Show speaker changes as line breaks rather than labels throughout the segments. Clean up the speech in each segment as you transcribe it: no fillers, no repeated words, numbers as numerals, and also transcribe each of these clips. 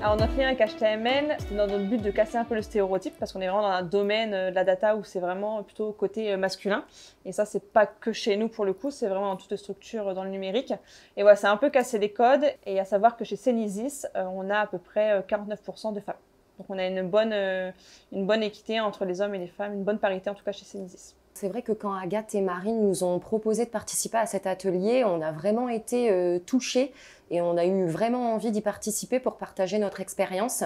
Alors notre lien avec HTML, c'est dans notre but de casser un peu le stéréotype parce qu'on est vraiment dans un domaine de la data où c'est vraiment plutôt côté masculin. Et ça, c'est pas que chez nous pour le coup, c'est vraiment dans toute structure dans le numérique. Et voilà, c'est un peu casser les codes. Et à savoir que chez Cenisys, on a à peu près 49% de femmes. Donc on a une bonne équité entre les hommes et les femmes, une bonne parité en tout cas chez Cenisys.
C'est vrai que quand Agathe et Marine nous ont proposé de participer à cet atelier, on a vraiment été touchés et on a eu vraiment envie d'y participer pour partager notre expérience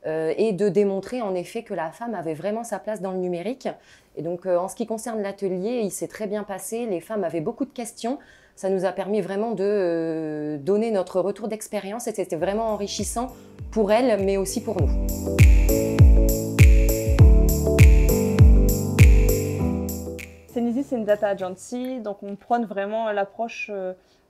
et de démontrer en effet que la femme avait vraiment sa place dans le numérique. Et donc en ce qui concerne l'atelier, il s'est très bien passé, les femmes avaient beaucoup de questions. Ça nous a permis vraiment de donner notre retour d'expérience et c'était vraiment enrichissant pour elles mais aussi pour nous.
Cenisys, c'est une data agency, donc on prône vraiment l'approche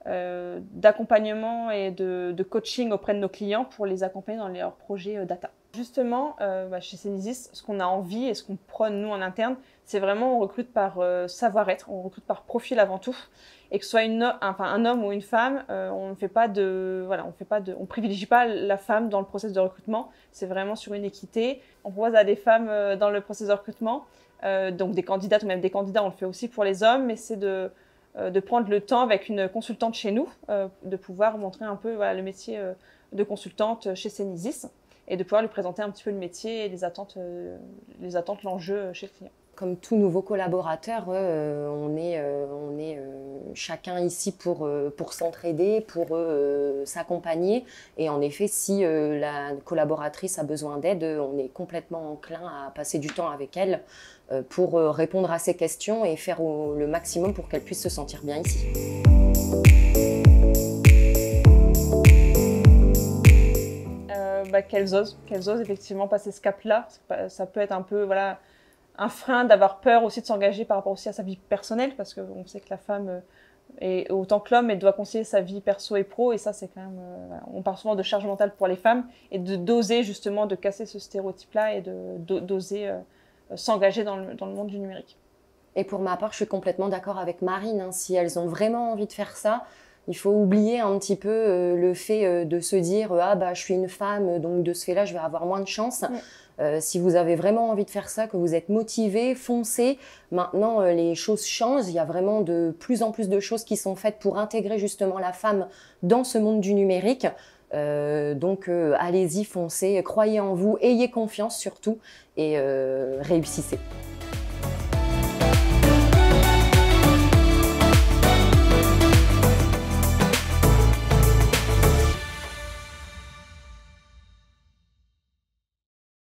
d'accompagnement et de coaching auprès de nos clients pour les accompagner dans leurs projets data. Justement, chez Cenisys, ce qu'on a envie et ce qu'on prône nous en interne, c'est vraiment on recrute par savoir-être, on recrute par profil avant tout, et que ce soit un homme ou une femme, on privilégie pas la femme dans le processus de recrutement, c'est vraiment sur une équité. On propose à des femmes dans le processus de recrutement, donc des candidates ou même des candidats, on le fait aussi pour les hommes, mais c'est de prendre le temps avec une consultante chez nous, de pouvoir montrer un peu le métier de consultante chez Cenisys et de pouvoir lui présenter un petit peu le métier et les attentes, l'enjeu chez le client.
Comme tout nouveau collaborateur, on est chacun ici pour s'entraider, pour s'accompagner. Et en effet, si la collaboratrice a besoin d'aide, on est complètement enclin à passer du temps avec elle pour répondre à ses questions et faire le maximum pour qu'elle puisse se sentir bien ici.
Qu'elles osent effectivement passer ce cap-là. Ça peut être un peu un frein d'avoir peur aussi de s'engager par rapport aussi à sa vie personnelle, parce qu'on sait que la femme, autant que l'homme, elle doit concilier sa vie perso et pro, et ça c'est quand même, on parle souvent de charge mentale pour les femmes, et d'oser justement de casser ce stéréotype-là et d'oser s'engager dans le monde du numérique.
Et pour ma part, je suis complètement d'accord avec Marine, hein, si elles ont vraiment envie de faire ça, il faut oublier un petit peu le fait de se dire « Ah bah je suis une femme, donc de ce fait-là, je vais avoir moins de chance ». Si vous avez vraiment envie de faire ça, que vous êtes motivé, foncez. Maintenant, les choses changent. Il y a vraiment de plus en plus de choses qui sont faites pour intégrer justement la femme dans ce monde du numérique. Donc allez-y, foncez, croyez en vous, ayez confiance surtout et réussissez.